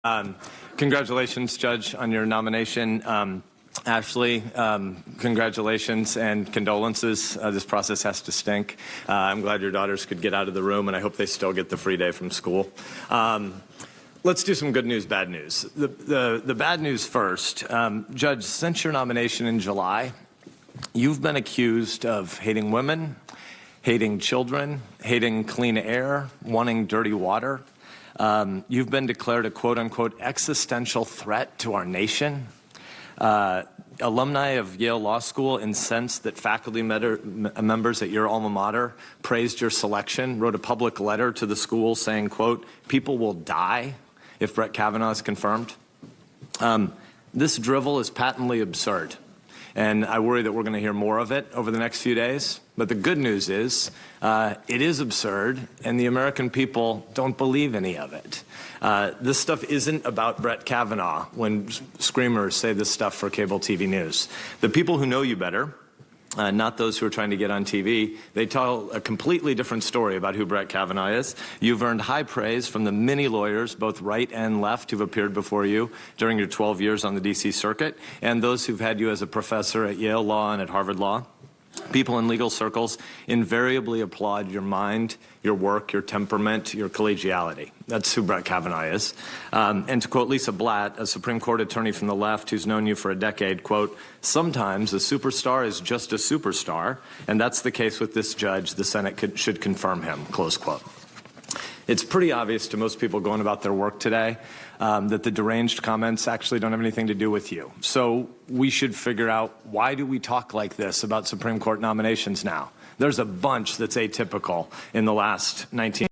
Congratulations, Judge, on your nomination. Ashley, congratulations and condolences. This process has to stink. I'm glad your daughters could get out of the room, and I hope they still get the free day from school. Let's do some good news, bad news. The bad news first. Judge, since your nomination in July, you've been accused of hating women, hating children, hating clean air, wanting dirty water. You've been declared a quote-unquote existential threat to our nation. Alumni of Yale Law School incensed that faculty members at your alma mater praised your selection, wrote a public letter to the school saying, quote, people will die if Brett Kavanaugh is confirmed. This drivel is patently absurd, and I worry that we're going to hear more of it over the next few days. But the good news is it is absurd, and the American people don't believe any of it. This stuff isn't about Brett Kavanaugh when screamers say this stuff for cable TV news. The people who know you better, not those who are trying to get on TV, they tell a completely different story about who Brett Kavanaugh is. You've earned high praise from the many lawyers, both right and left, who've appeared before you during your 12 years on the D.C. Circuit, and those who've had you as a professor at Yale Law and at Harvard Law. People in legal circles invariably applaud your mind, your work, your temperament, your collegiality. That's who Brett Kavanaugh is. And to quote Lisa Blatt, a Supreme Court attorney from the left who's known you for a decade, quote, sometimes a superstar is just a superstar, and that's the case with this judge. The Senate should confirm him, close quote. It's pretty obvious to most people going about their work today that the deranged comments actually don't have anything to do with you. So we should figure out, why do we talk like this about Supreme Court nominations now? There's a bunch that's atypical in the last 19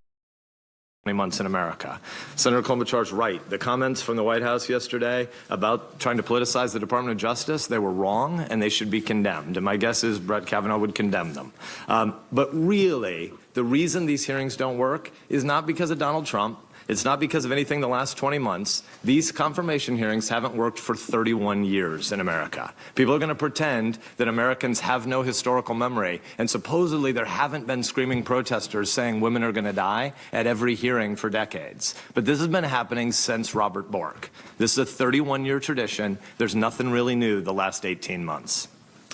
months in America. Senator Klobuchar's right. The comments from the White House yesterday about trying to politicize the Department of Justice, they were wrong and they should be condemned. And my guess is Brett Kavanaugh would condemn them. But really, the reason these hearings don't work is not because of Donald Trump. It's not because of anything the last 20 months. These confirmation hearings haven't worked for 31 years in America. People are going to pretend that Americans have no historical memory, and supposedly there haven't been screaming protesters saying women are going to die at every hearing for decades. But this has been happening since Robert Bork. This is a 31-year tradition. There's nothing really new the last 18 months.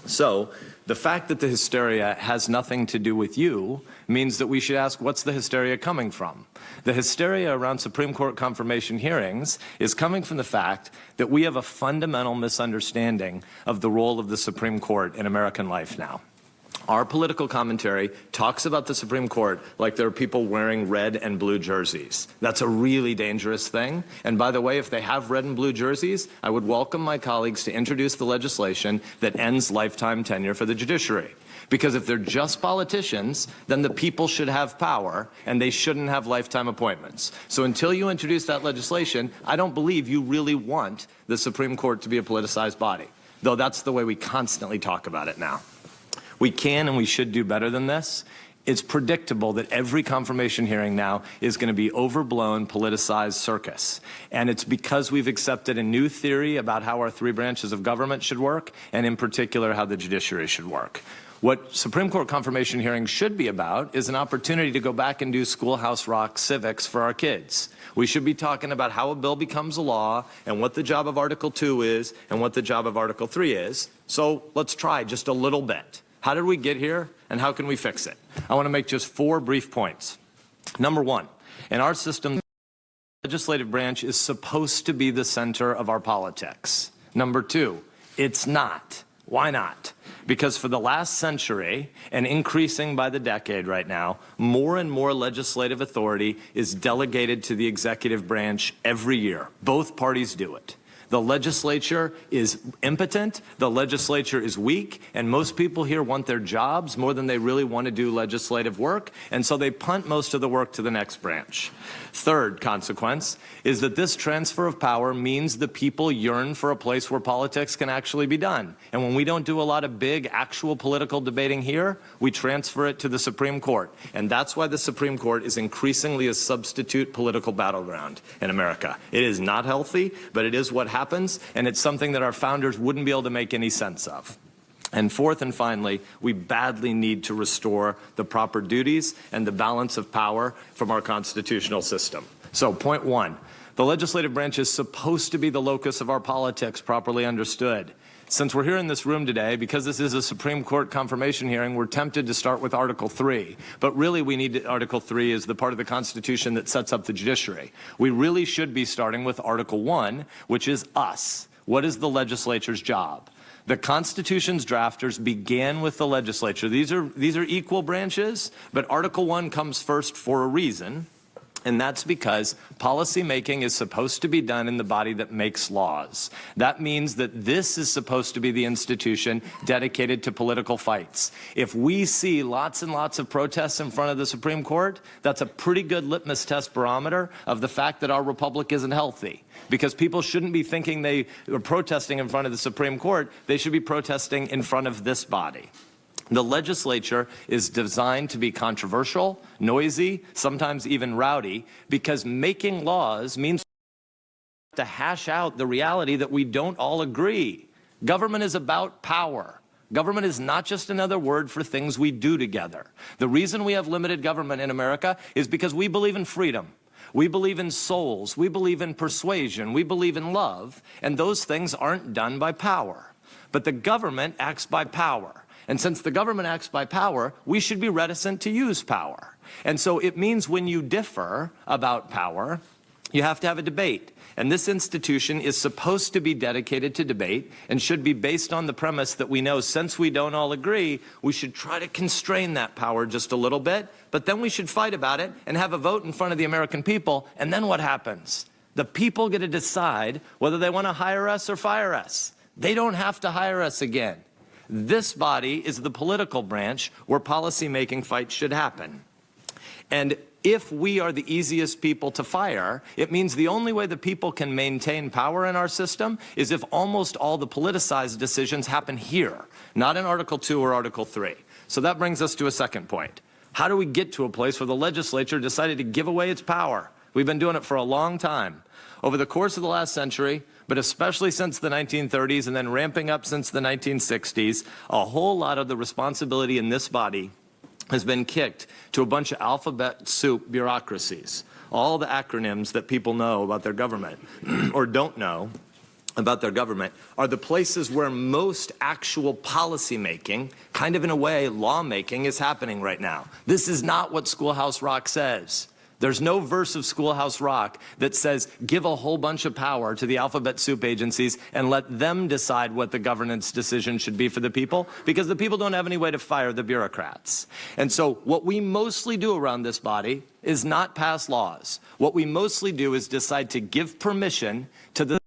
So the fact that the hysteria has nothing to do with you means that we should ask, what's the hysteria coming from? The hysteria around Supreme Court confirmation hearings is coming from the fact that we have a fundamental misunderstanding of the role of the Supreme Court in American life now. Our political commentary talks about the Supreme Court like there are people wearing red and blue jerseys. That's a really dangerous thing. And by the way, if they have red and blue jerseys, I would welcome my colleagues to introduce the legislation that ends lifetime tenure for the judiciary. Because if they're just politicians, then the people should have power and they shouldn't have lifetime appointments. So until you introduce that legislation, I don't believe you really want the Supreme Court to be a politicized body, though that's the way we constantly talk about it now. We can and we should do better than this. It's predictable that every confirmation hearing now is going to be overblown, politicized circus. And it's because we've accepted a new theory about how our three branches of government should work, and in particular how the judiciary should work. What Supreme Court confirmation hearings should be about is an opportunity to go back and do schoolhouse rock civics for our kids. We should be talking about how a bill becomes a law and what the job of Article 2 is and what the job of Article 3 is. So let's try just a little bit. How did we get here, and how can we fix it? I want to make just 4 brief points. Number 1, in our system, the legislative branch is supposed to be the center of our politics. Number 2, it's not. Why not? Because for the last century, and increasing by the decade right now, more and more legislative authority is delegated to the executive branch every year. Both parties do it. The legislature is impotent, the legislature is weak, and most people here want their jobs more than they really want to do legislative work, and so they punt most of the work to the next branch. Third consequence is that this transfer of power means the people yearn for a place where politics can actually be done. And when we don't do a lot of big, actual political debating here, we transfer it to the Supreme Court. And that's why the Supreme Court is increasingly a substitute political battleground in America. It is not healthy, but it is what happens, and it's something that our founders wouldn't be able to make any sense of. And fourth and finally, we badly need to restore the proper duties and the balance of power from our constitutional system. So point 1, The legislative branch is supposed to be the locus of our politics, properly understood. Since we're here in this room today, because this is a Supreme Court confirmation hearing, we're tempted to start with Article 3. But really, we need Article 3 as the part of the Constitution that sets up the judiciary. We really should be starting with Article 1, which is us. What is the legislature's job? The Constitution's drafters began with the legislature. These are equal branches, but Article 1 comes first for a reason. And that's because policymaking is supposed to be done in the body that makes laws. That means that this is supposed to be the institution dedicated to political fights. If we see lots and lots of protests in front of the Supreme Court, that's a pretty good litmus test barometer of the fact that our republic isn't healthy. Because people shouldn't be thinking they are protesting in front of the Supreme Court. They should be protesting in front of this body. The legislature is designed to be controversial, noisy, sometimes even rowdy, because making laws means to hash out the reality that we don't all agree. Government is about power. Government is not just another word for things we do together. The reason we have limited government in America is because we believe in freedom. We believe in souls. We believe in persuasion. We believe in love. And those things aren't done by power. But the government acts by power. And since the government acts by power, we should be reticent to use power. And so it means when you differ about power, you have to have a debate. And this institution is supposed to be dedicated to debate and should be based on the premise that we know since we don't all agree, we should try to constrain that power just a little bit, but then we should fight about it and have a vote in front of the American people. And then what happens? The people get to decide whether they want to hire us or fire us. They don't have to hire us again. This body is the political branch where policymaking fights should happen. And if we are the easiest people to fire, it means the only way the people can maintain power in our system is if almost all the politicized decisions happen here, not in Article 2 or Article 3. So that brings us to a second point. How do we get to a place where the legislature decided to give away its power? We've been doing it for a long time. Over the course of the last century, but especially since the 1930s and then ramping up since the 1960s, a whole lot of the responsibility in this body has been kicked to a bunch of alphabet soup bureaucracies. All the acronyms that people know about their government or don't know about their government are the places where most actual policy making, kind of in a way lawmaking, is happening right now. This is not what Schoolhouse Rock says. There's no verse of Schoolhouse Rock that says give a whole bunch of power to the alphabet soup agencies and let them decide what the governance decision should be for the people, because the people don't have any way to fire the bureaucrats. And so what we mostly do around this body is not pass laws. What we mostly do is decide to give permission to the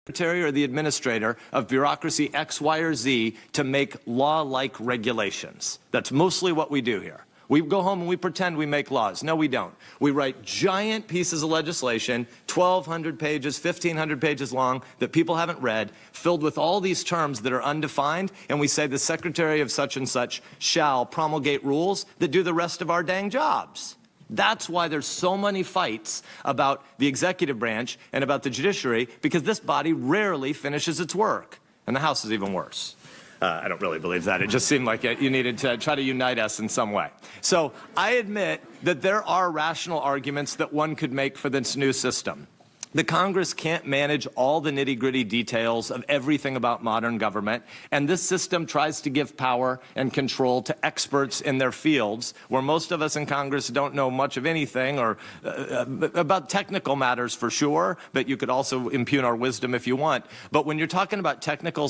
secretary or the administrator of bureaucracy X, Y, or Z to make law-like regulations. That's mostly what we do here. We go home and we pretend we make laws. No, we don't. We write giant pieces of legislation, 1,200 pages, 1,500 pages long, that people haven't read, filled with all these terms that are undefined, and we say the secretary of such and such shall promulgate rules that do the rest of our dang jobs. That's why there's so many fights about the executive branch and about the judiciary, because this body rarely finishes its work. And the House is even worse. I don't really believe that. It just seemed like you needed to try to unite us in some way. So I admit that there are rational arguments that one could make for this new system. The Congress can't manage all the nitty-gritty details of everything about modern government, and this system tries to give power and control to experts in their fields, where most of us in Congress don't know much of anything, or about technical matters for sure, but you could also impugn our wisdom if you want. But when you're talking about technical,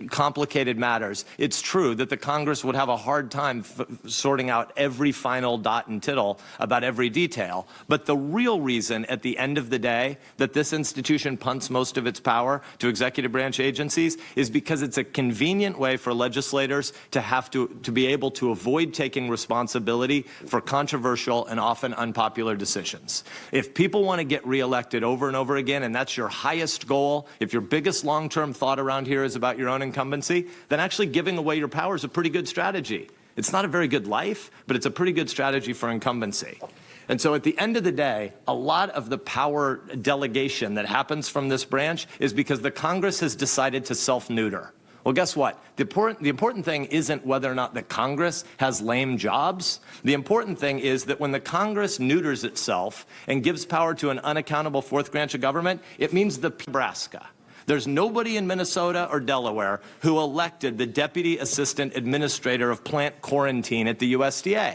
complicated matters, it's true that the Congress would have a hard time sorting out every final dot and tittle about every detail. But the real reason at the end of the day that this institution punts most of its power to executive branch agencies is because it's a convenient way for legislators to be able to avoid taking responsibility for controversial and often unpopular decisions. If people want to get reelected over and over again, and that's your highest goal, if your biggest long-term thought around here is about your own incumbency, then actually giving away your power is a pretty good strategy. It's not a very good life, but it's a pretty good strategy for incumbency. And so at the end of the day, a lot of the power delegation that happens from this branch is because the Congress has decided to self-neuter. Well, guess what? The important thing isn't whether or not the Congress has lame jobs. The important thing is that when the Congress neuters itself and gives power to an unaccountable fourth branch of government, it means the Nebraska. There's nobody in Minnesota or Delaware who elected the Deputy Assistant Administrator of Plant Quarantine at the USDA.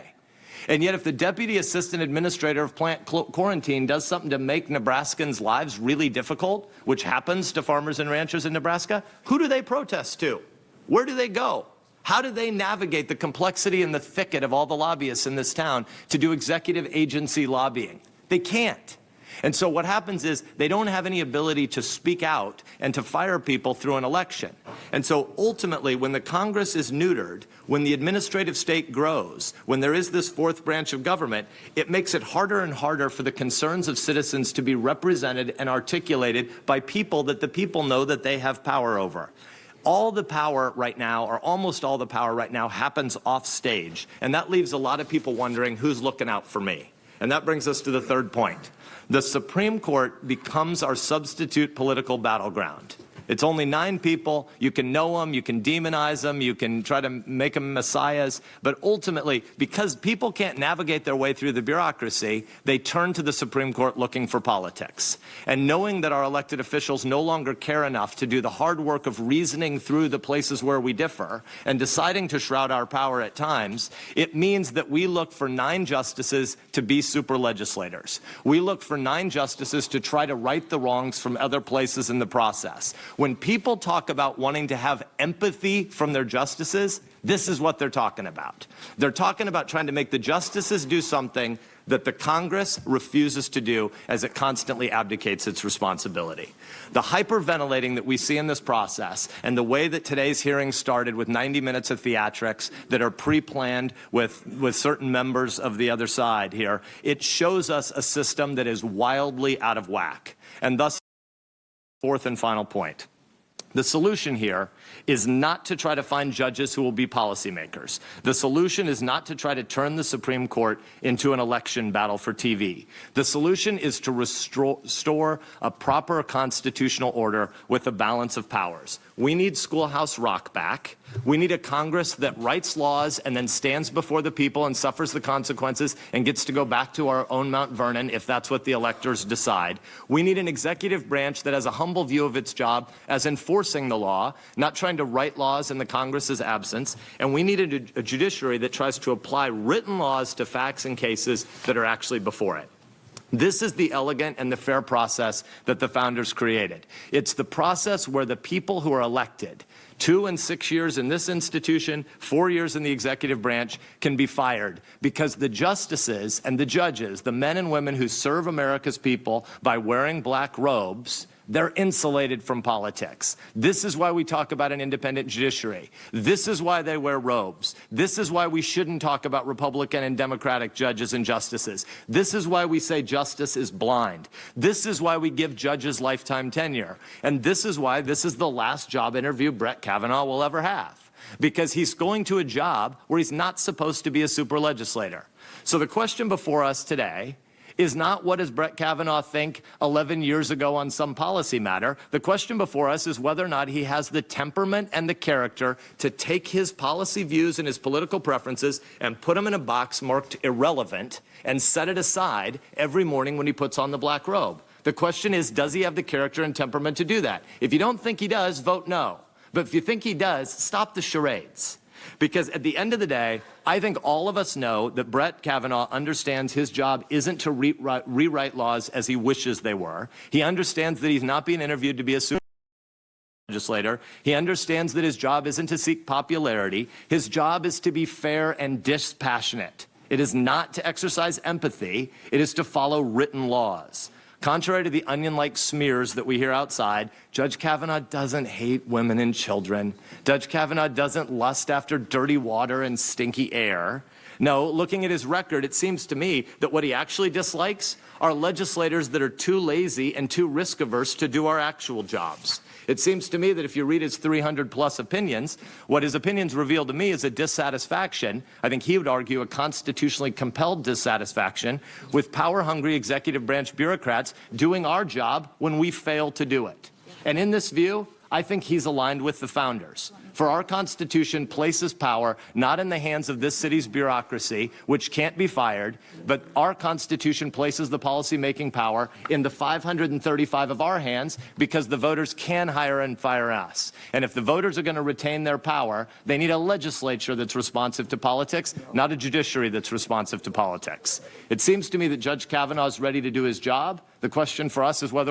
And yet if the Deputy Assistant Administrator of Plant Quarantine does something to make Nebraskans' lives really difficult, which happens to farmers and ranchers in Nebraska, who do they protest to? Where do they go? How do they navigate the complexity and the thicket of all the lobbyists in this town to do executive agency lobbying? They can't. And so what happens is they don't have any ability to speak out and to fire people through an election. And so ultimately, when the Congress is neutered, when the administrative state grows, when there is this fourth branch of government, it makes it harder and harder for the concerns of citizens to be represented and articulated by people that the people know that they have power over. All the power right now, or almost all the power right now, happens off stage. And that leaves a lot of people wondering who's looking out for me. And that brings us to the third point. The Supreme Court becomes our substitute political battleground. It's only 9 people. You can know them, you can demonize them, you can try to make them messiahs, but ultimately, because people can't navigate their way through the bureaucracy, they turn to the Supreme Court looking for politics. And knowing that our elected officials no longer care enough to do the hard work of reasoning through the places where we differ and deciding to shroud our power at times, it means that we look for 9 justices to be super legislators. We look for 9 justices to try to right the wrongs from other places in the process. When people talk about wanting to have empathy from their justices, this is what they're talking about. They're talking about trying to make the justices do something that the Congress refuses to do as it constantly abdicates its responsibility. The hyperventilating that we see in this process and the way that today's hearing started with 90 minutes of theatrics that are pre-planned with certain members of the other side here, it shows us a system that is wildly out of whack. And thus, fourth and final point. The solution here is not to try to find judges who will be policymakers. The solution is not to try to turn the Supreme Court into an election battle for TV. The solution is to restore a proper constitutional order with a balance of powers. We need Schoolhouse Rock back. We need a Congress that writes laws and then stands before the people and suffers the consequences and gets to go back to our own Mount Vernon if that's what the electors decide. We need an executive branch that has a humble view of its job as enforcing the law, not trying to write laws in the Congress's absence. And we need a judiciary that tries to apply written laws to facts and cases that are actually before it. This is the elegant and the fair process that the founders created. It's the process where the people who are elected, 2 and 6 years in this institution, 4 years in the executive branch, can be fired because the justices and the judges, the men and women who serve America's people by wearing black robes, they're insulated from politics. This is why we talk about an independent judiciary. This is why they wear robes. This is why we shouldn't talk about Republican and Democratic judges and justices. This is why we say justice is blind. This is why we give judges lifetime tenure. And this is why this is the last job interview Brett Kavanaugh will ever have. Because he's going to a job where he's not supposed to be a super legislator. So the question before us today is not what does Brett Kavanaugh think 11 years ago on some policy matter. The question before us is whether or not he has the temperament and the character to take his policy views and his political preferences and put them in a box marked irrelevant and set it aside every morning when he puts on the black robe. The question is, does he have the character and temperament to do that? If you don't think he does, vote no. But if you think he does, stop the charades. Because at the end of the day, I think all of us know that Brett Kavanaugh understands his job isn't to rewrite laws as he wishes they were. He understands that he's not being interviewed to be a super legislator. He understands that his job isn't to seek popularity. His job is to be fair and dispassionate. It is not to exercise empathy. It is to follow written laws. Contrary to the onion-like smears that we hear outside, Judge Kavanaugh doesn't hate women and children. Judge Kavanaugh doesn't lust after dirty water and stinky air. No, looking at his record, it seems to me that what he actually dislikes are legislators that are too lazy and too risk-averse to do our actual jobs. It seems to me that if you read his 300-plus opinions, what his opinions reveal to me is a dissatisfaction. I think he would argue a constitutionally compelled dissatisfaction with power-hungry executive branch bureaucrats doing our job when we fail to do it. And in this view, I think he's aligned with the founders. For our Constitution places power not in the hands of this city's bureaucracy, which can't be fired, but our Constitution places the policy-making power in the 535 of our hands because the voters can hire and fire us. And if the voters are going to retain their power, they need a legislature that's responsive to politics, not a judiciary that's responsive to politics. It seems to me that Judge Kavanaugh is ready to do his job. The question for us is whether